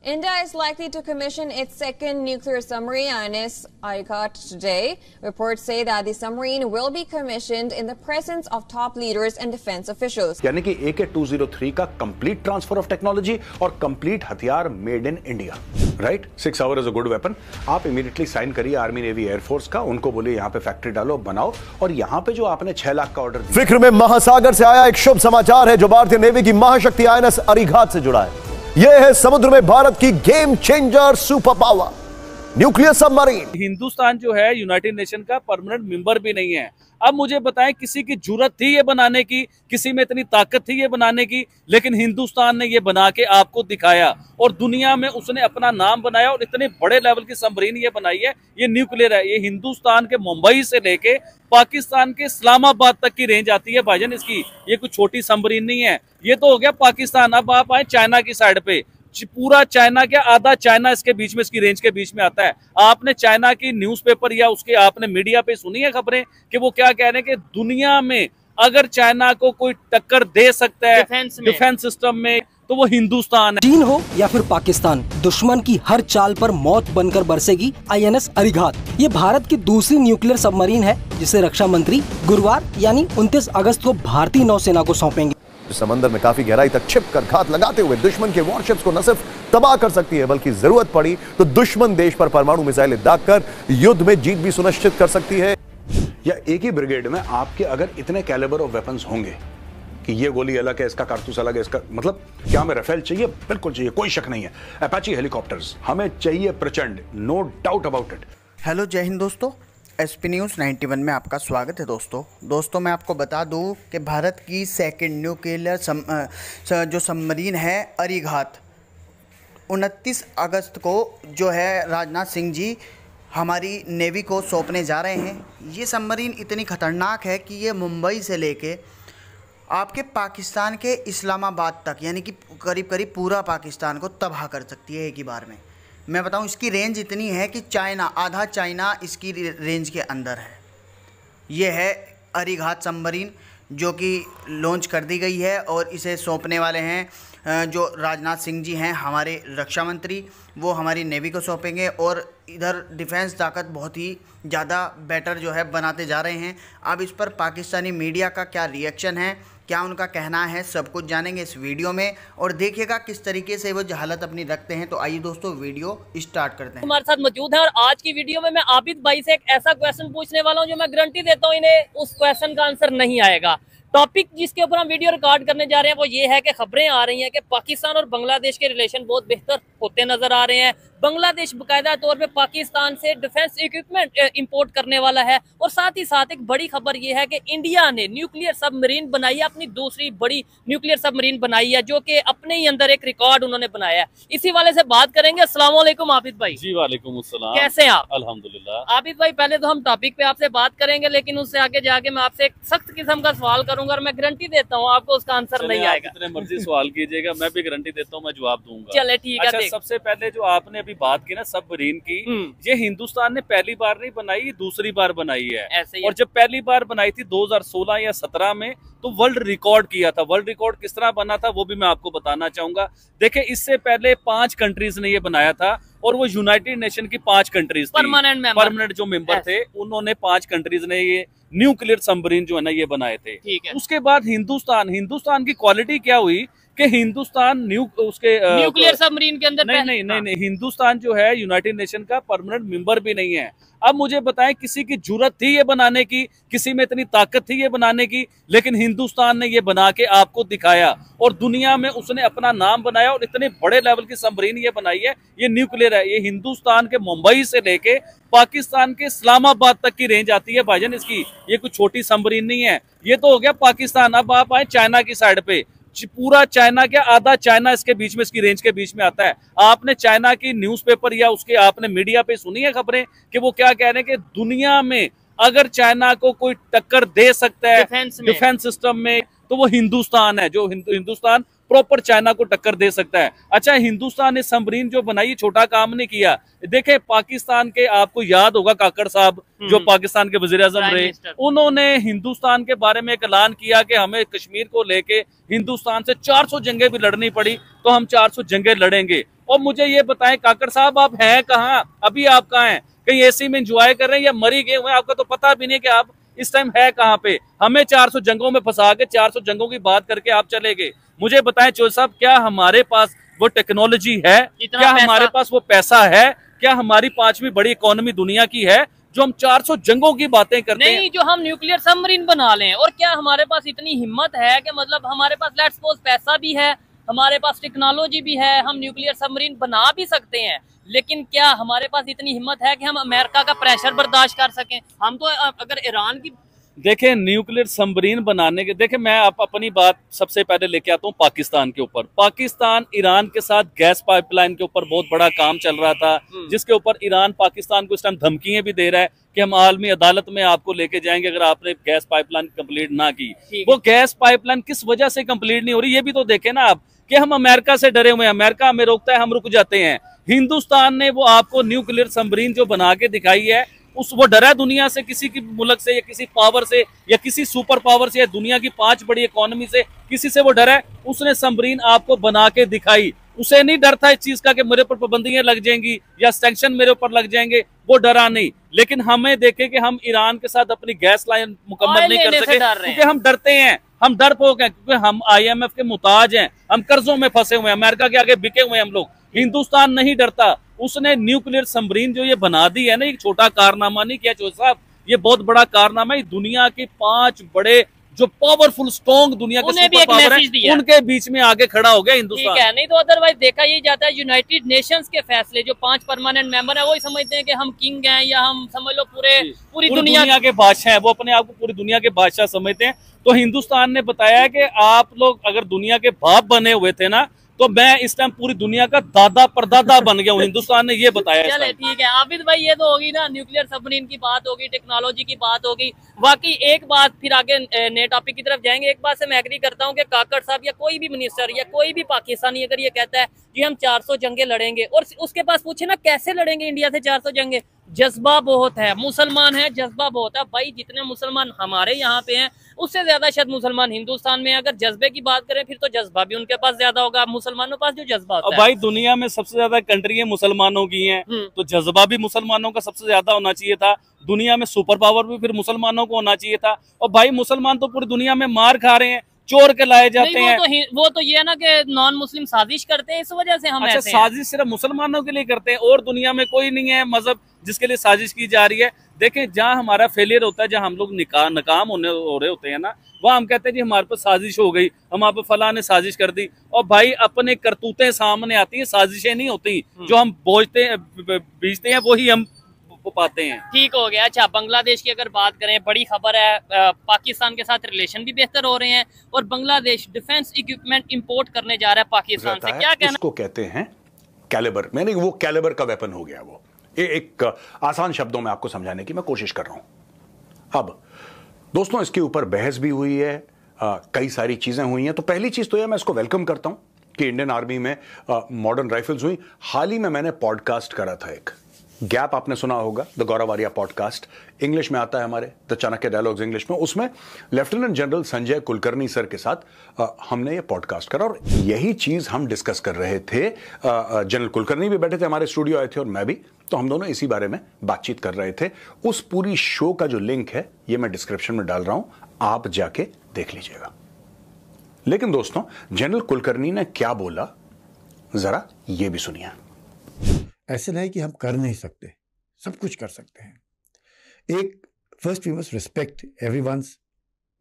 India is likely to commission its second nuclear submarine, INS Arighat, today. Reports say that the submarine will be commissioned in the presence of top leaders and defense officials. यानी कि AK-203 का complete transfer of technology और complete हथियार made in India, right? 6 hours is a good weapon. आप immediately sign करिए army, navy, air force का, उनको बोलिए यहाँ पे फैक्ट्री डालो, बनाओ। और यहाँ पे जो आपने 6 लाख का ऑर्डर दिया। फिक्र में महासागर से आया एक शुभ समाचार है जो भारतीय नेवी की महाशक्ति INS अरिघात से जुड़ा है। यह है समुद्र में भारत की game changer super power nuclear submarine. Hindustan जो है यूनाइटेड नेशन का परमानेंट मेंबर भी नहीं है। अब मुझे बताएं, किसी की जरूरत थी ये बनाने की, किसी में इतनी ताकत थी ये बनाने की, लेकिन हिंदुस्तान ने ये बना के आपको दिखाया और दुनिया में उसने अपना नाम बनाया और इतने बड़े लेवल की सबमरीन ये बनाई है। ये न्यूक्लियर है। ये हिंदुस्तान के मुंबई से लेके पाकिस्तान के इस्लामाबाद तक की रेंज आती है भाईजान इसकी। ये कुछ छोटी सबमरीन नहीं है। ये तो हो गया पाकिस्तान। अब आप आए चाइना की साइड पे, पूरा चाइना क्या, आधा चाइना इसके बीच में, इसकी रेंज के बीच में आता है। आपने चाइना की न्यूज़पेपर या उसके आपने मीडिया पे सुनी है खबरें कि वो क्या कह रहे हैं कि दुनिया में अगर चाइना को कोई टक्कर दे सकता है डिफेंस सिस्टम में तो वो हिंदुस्तान है। चीन हो या फिर पाकिस्तान, दुश्मन की हर चाल पर मौत बनकर बरसेगी INS अरिघात। ये भारत की दूसरी न्यूक्लियर सबमरीन है जिसे रक्षा मंत्री गुरुवार यानी 29 अगस्त को भारतीय नौसेना को सौंपेंगे। समंदर में काफी गहराई तक छिपकर घात लगाते हुए दुश्मन के वॉरशिप्स को न सिर्फ तबाह कर सकती है बल्कि जरूरत पड़ी तो दुश्मन देश पर परमाणु मिसाइलें दागकर युद्ध में जीत भी सुनिश्चित कर सकती है। या एक ही ब्रिगेड में आपके अगर इतने कैलिबर ऑफ वेपन्स होंगे कि ये गोली अलग है, इसका कारतूस अलग है, इसका मतलब क्या हमें राफेल चाहिए? बिल्कुल चाहिए, कोई शक नहीं है। अपाची हेलीकॉप्टर्स हमें चाहिए Prachand, no doubt about it. Hello, जय हिंद दोस्तों। SP न्यूज़ 91 में आपका स्वागत है दोस्तों मैं आपको बता दूं कि भारत की सेकंड न्यूक्लियर जो सबमरीन है अरिघात 29 अगस्त को जो है राजनाथ सिंह जी हमारी नेवी को सौंपने जा रहे हैं। ये सबमरीन इतनी ख़तरनाक है कि ये मुंबई से लेके आपके पाकिस्तान के इस्लामाबाद तक यानी कि करीब करीब पूरा पाकिस्तान को तबाह कर सकती है एक ही बार में। मैं बताऊं, इसकी रेंज इतनी है कि चाइना, आधा चाइना इसकी रेंज के अंदर है। ये है अरिघात सबमरीन जो कि लॉन्च कर दी गई है और इसे सौंपने वाले हैं जो राजनाथ सिंह जी हैं हमारे रक्षा मंत्री, वो हमारी नेवी को सौंपेंगे और इधर डिफेंस ताकत बहुत ही ज़्यादा बेटर जो है बनाते जा रहे हैं। अब इस पर पाकिस्तानी मीडिया का क्या रिएक्शन है, क्या उनका कहना है, सब कुछ जानेंगे इस वीडियो में और देखिएगा किस तरीके से वो जहालत अपनी रखते हैं। तो आइए दोस्तों वीडियो स्टार्ट करते हैं। हमारे साथ मौजूद है और आज की वीडियो में मैं आबिद भाई से एक ऐसा क्वेश्चन पूछने वाला हूं जो मैं गारंटी देता हूं इन्हें उस क्वेश्चन का आंसर नहीं आएगा। टॉपिक जिसके ऊपर हम वीडियो रिकॉर्ड करने जा रहे हैं वो ये है कि खबरें आ रही हैं कि पाकिस्तान और बांग्लादेश के रिलेशन बहुत बेहतर होते नजर आ रहे हैं। बांग्लादेश बाकायदा तौर पे पाकिस्तान से डिफेंस इक्विपमेंट इंपोर्ट करने वाला है और साथ ही साथ एक बड़ी खबर ये है कि इंडिया ने न्यूक्लियर सबमरीन बनाई है, अपनी दूसरी बड़ी न्यूक्लियर सबमरीन बनाई है जो कि अपने ही अंदर एक रिकॉर्ड उन्होंने बनाया है। इसी वाले से बात करेंगे। अस्सलाम वालेकुम आबिद भाई। जी वालेकुम अस्सलाम। कैसे हैं आप? अल्हम्दुलिल्लाह। आबिद भाई, पहले तो हम टॉपिक पे आपसे बात करेंगे लेकिन उससे आगे जाके मैं आपसे एक सख्त किस्म का सवाल करूंगा और मैं गारंटी देता हूँ आपको उसका आंसर नहीं आएगा। जितने मर्जी सवाल कीजिएगा, मैं भी गारंटी देता हूँ, मैं जवाब दूंगा। चले ठीक है। सबसे पहले जो आपने अभी बात की ना सबमरीन की, ये हिंदुस्तान ने पहली बार नहीं बनाई, दूसरी बार बनाई है। ऐसे ही और जब पहली बार बनाई थी 2016 या 17 में तो वर्ल्ड रिकॉर्ड किया था। वर्ल्ड रिकॉर्ड किस तरह बना था वो भी मैं आपको बताना चाहूंगा। देखिए, इससे पहले 5 कंट्रीज ने ये बनाया था और वो यूनाइटेड नेशन की 5 कंट्रीज परमानेंट जो मेंबर थे, उन्होंने 5 कंट्रीज ने ये न्यूक्लियर सबमरीन जो है ना ये बनाए थे। ठीक है। उसके बाद हिंदुस्तान की क्वालिटी क्या हुई कि हिंदुस्तान न्यूक्लियर सबमरीन के अंदर नहीं, हिंदुस्तान जो है यूनाइटेड नेशन का परमानेंट मेंबर भी नहीं है। अब मुझे बताएं, किसी की जरूरत थी ये बनाने की, किसी में इतनी ताकत थी ये बनाने की, लेकिन हिंदुस्तान ने ये बना के आपको दिखाया और दुनिया में उसने अपना नाम बनाया और इतने बड़े लेवल की सबमरीन ये बनाई है। ये न्यूक्लियर है। ये हिंदुस्तान के मुंबई से लेके पाकिस्तान के इस्लामाबाद तक की रेंज आती है भाईजान इसकी। ये कुछ छोटी सबमरीन नहीं है। ये तो हो गया पाकिस्तान। अब आप आए चाइना की साइड पे, पूरा चाइना क्या, आधा चाइना इसके बीच में, इसकी रेंज के बीच में आता है। आपने चाइना की न्यूज़पेपर या उसके आपने मीडिया पे सुनी है खबरें कि वो क्या कह रहे हैं कि दुनिया में अगर चाइना को कोई टक्कर दे सकता है डिफेंस सिस्टम में तो वो हिंदुस्तान है। जो हिंदुस्तान प्रॉपर चाइना को टक्कर दे सकता है। अच्छा, हिंदुस्तान ने सबमरीन जो बनाई छोटा काम नहीं किया। देखे पाकिस्तान के, आपको याद होगा काकड़ साहब जो पाकिस्तान के वजीर आजम रहे, उन्होंने हिंदुस्तान के बारे में एक ऐलान किया कि हमें कश्मीर को लेके हिंदुस्तान से 400 जंगें भी लड़नी पड़ी तो हम 400 जंगें लड़ेंगे। और मुझे ये बताएं काकड़ साहब, आप हैं कहाँ? अभी आप कहाँ हैं? कहीं एसी में एंजॉय कर रहे हैं या मरी गए हुए? आपका तो पता भी नहीं कि आप इस टाइम है कहाँ पे। हमें 400 जंगों में फंसा के 400 जंगों की बात करके आप चले गए। मुझे बताएं चौधरी साहब, क्या हमारे पास वो टेक्नोलॉजी है? क्या हमारे पास वो पैसा है? क्या हमारी 5वीं बड़ी इकोनॉमी दुनिया की है जो हम 400 जंगों की बातें करते हैं? नहीं, जो हम न्यूक्लियर सबमरीन बना लें। और क्या हमारे पास इतनी हिम्मत है कि मतलब हमारे पास लेट्स सपोज पैसा भी है, हमारे पास टेक्नोलॉजी भी है, हम न्यूक्लियर सबमरीन बना भी सकते हैं, लेकिन क्या हमारे पास इतनी हिम्मत है कि हम अमेरिका का प्रेशर बर्दाश्त कर सकें? हम तो अगर ईरान की देखें न्यूक्लियर सबमरीन बनाने के, देखें मैं अपनी बात सबसे पहले लेके आता हूँ पाकिस्तान के ऊपर। पाकिस्तान ईरान के साथ गैस पाइपलाइन के ऊपर बहुत बड़ा काम चल रहा था, जिसके ऊपर ईरान पाकिस्तान को इस टाइम धमकियां भी दे रहा है कि हम आलमी अदालत में आपको लेके जाएंगे अगर आपने गैस पाइपलाइन कंप्लीट ना की। वो गैस पाइपलाइन किस वजह से कंप्लीट नहीं हो रही, ये भी तो देखें ना आप, कि हम अमेरिका से डरे हुए हैं, अमेरिका हमें रोकता है, हम रुक जाते हैं। हिंदुस्तान ने वो आपको न्यूक्लियर सबमरीन जो बना के दिखाई है, वो डरा है दुनिया से, किसी की मुल्क से या किसी पावर से या किसी सुपर पावर से या दुनिया की 5 बड़ी इकोनॉमी से, किसी से वो डरा है? उसने सबमरीन आपको बना के दिखाई। उसे नहीं डर था इस चीज का कि मेरे ऊपर पाबंदियां लग जाएंगी या सैंक्शन मेरे ऊपर लग जाएंगे, वो डरा नहीं। लेकिन हमें देखे कि हम ईरान के साथ अपनी गैस लाइन मुकम्मल नहीं कर सके क्योंकि हम डरते हैं, हम डरपोक हैं, क्योंकि हम IMF के मुताज हैं, हम कर्जों में फंसे हुए हैं, अमेरिका के आगे बिके हुए हैं हम लोग। हिंदुस्तान नहीं डरता। उसने न्यूक्लियर सबमरीन जो ये बना दी है ना, एक छोटा कारनामा नहीं किया चौधरी साहब, ये बहुत बड़ा कारनामा है। दुनिया के 5 बड़े जो पावरफुल स्ट्रॉन्ग दुनिया के सुपर पावर है, उनके बीच में आगे खड़ा हो गया हिंदुस्तान। ठीक है, नहीं तो अदरवाइज देखा यही जाता है यूनाइटेड नेशंस के फैसले, जो 5 परमानेंट मेंबर है, वही समझते हैं कि हम किंग हैं या हम समझ लो पूरी दुनिया के बादशाह हैं। वो अपने आप को पूरी दुनिया के बादशाह समझते हैं। तो हिंदुस्तान ने बताया है कि आप लोग अगर दुनिया के बाप बने हुए थे ना, तो मैं इस टाइम पूरी दुनिया का दादा परदादा बन गया हूँ। हिंदुस्तान ने ये बताया। चले ठीक है आबिद भाई, ये तो होगी ना न्यूक्लियर सबमरीन की बात होगी, टेक्नोलॉजी की बात होगी। वाकई एक बात, फिर आगे नए टॉपिक की तरफ जाएंगे। एक बात से मैं एग्री करता हूँ कि काकड़ साहब या कोई भी मिनिस्टर या कोई भी पाकिस्तानी अगर ये कहता है कि हम 400 जंगे लड़ेंगे, और उसके पास पूछे ना कैसे लड़ेंगे इंडिया से 400 जंगे, जज्बा बहुत है, मुसलमान है, जज्बा बहुत है। भाई जितने मुसलमान हमारे यहाँ पे हैं उससे ज्यादा शायद मुसलमान हिंदुस्तान में। अगर जज्बे की बात करें फिर तो जज्बा भी उनके पास ज्यादा होगा, मुसलमानों के पास जो जज्बा होता है। भाई दुनिया में सबसे ज्यादा कंट्री है मुसलमानों की हैं, तो जज्बा भी मुसलमानों का सबसे ज्यादा होना चाहिए था। दुनिया में सुपर पावर भी फिर मुसलमानों को होना चाहिए था। और भाई मुसलमान तो पूरी दुनिया में मार खा रहे हैं, चोर के लाए जाते हैं। वो तो ये ना कि नॉन मुस्लिम साजिश करते हैं, इस वजह से हम ऐसे साजिश सिर्फ मुसलमानों के लिए करते हैं और दुनिया में कोई नहीं है मजहब जिसके लिए साजिश की जा रही है। देखें जहां हमारा फेलियर होता है, जहां हम लोग नाकाम हो रहे होते हैं ना, वहाँ हम कहते हैं जी हमारे पास साजिश हो गई, हमारे पे फलां ने साजिश कर दी। और भाई अपने करतूतें सामने आती हैं, साजिशें नहीं होती। जो हम बीजते हैं वही हम पाते हैं। ठीक हो गया। अच्छा, बांग्लादेश की अगर बात करें, बड़ी खबर है, पाकिस्तान के साथ रिलेशन भी बेहतर हो रहे हैं और बांग्लादेश डिफेंस इक्विपमेंट इंपोर्ट करने जा रहा है पाकिस्तान से। क्या कहना? इसको कहते हैं कैलिबर। मैंने वो कैलिबर का वेपन हो गया। वो एक आसान शब्दों में आपको समझाने की मैं कोशिश कर रहा हूं। अब दोस्तों इसके ऊपर बहस भी हुई है, कई सारी चीजें हुई हैं। तो पहली चीज तो यह मैं इसको वेलकम करता हूं कि इंडियन आर्मी में मॉडर्न राइफल्स हुई। हाल ही में मैंने पॉडकास्ट करा था, एक गैप आपने सुना होगा, the Gaurav Arya podcast, English में आता है हमारे, द चाणक्य डायलॉग्स इंग्लिश में। उसमें lieutenant general Sanjay Kulkarni sir के साथ हमने ये पॉडकास्ट करा और यही चीज हम डिस्कस कर रहे थे। जनरल कुलकर्णी भी बैठे थे, हमारे स्टूडियो आए थे और मैं भी, तो हम दोनों इसी बारे में बातचीत कर रहे थे। उस पूरी शो का जो लिंक है ये मैं डिस्क्रिप्शन में डाल रहा हूं, आप जाके देख लीजिएगा। लेकिन दोस्तों जनरल कुलकर्णी ने क्या बोला, जरा ये भी सुनिए। ऐसे नहीं कि हम कर नहीं सकते, सब कुछ कर सकते हैं। एक first we must respect everyone's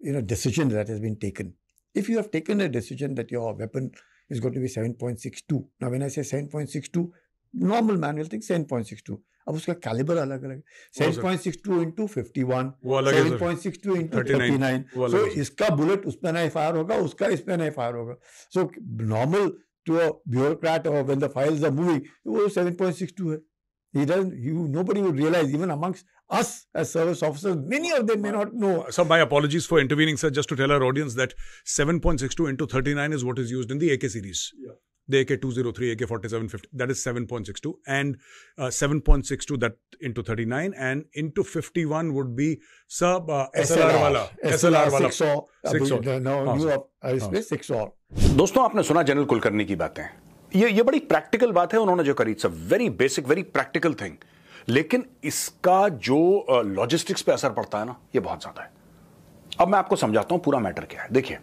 decision that has been taken. If you have taken a decision that your weapon is going to be 7.62. Now when I say 7.62, normal man will think 7.62. अब उसका calibre अलग अलग है। 7.62 into 51, 7.62 into 39. So इसका bullet उस पर नहीं fire होगा, उसका इस पर नहीं फायर होगा। So normal to a bureaucrat or when the files are moving, वो 7.62 है। He doesn't. Nobody would realize, even amongst us as service officers, many of them may not know. So my apologies for intervening, sir. Just to tell our audience that 7.62 into 39 is what is used in the AK series. Yeah. The AK-203, AK-4750, that is 7.62, and 7.62 that into 39, and into 51 would be sub SLR wala. SLR wala. 600. No, new 600. दोस्तों, आपने सुना general Kulkarni की बातें. ये बड़ी practical बात है उन्होंने जो करी. It's a very basic, very practical thing. लेकिन इसका जो लॉजिस्टिक्स पे असर पड़ता है ना, ये बहुत ज्यादा है. अब मैं आपको समझाता हूं पूरा मैटर क्या है. देखिए,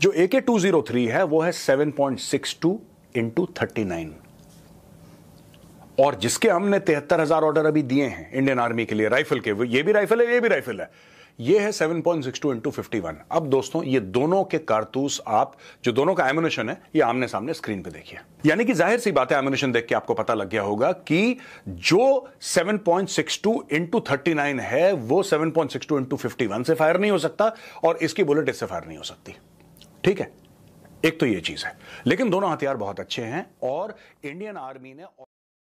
जो AK-203 है वो है 7.62 into 39, और जिसके हमने 73,000 ऑर्डर अभी दिए हैं इंडियन आर्मी के लिए राइफल के. ये भी राइफल है, ये भी राइफल है. ये है 7.62 into 51. अब दोस्तों, ये दोनों के कारतूस, आप जो दोनों का एम्युनिशन है, ये आमने सामने स्क्रीन पे देखिए. यानी कि जाहिर सी बात है, एम्युनिशन देख के आपको पता लग गया होगा कि जो 7.62 into 39 है वो 7.62 into 51 से फायर नहीं हो सकता, और इसकी बुलेट इससे फायर नहीं हो सकती. ठीक है, एक तो ये चीज है. लेकिन दोनों हथियार बहुत अच्छे हैं, और इंडियन आर्मी ने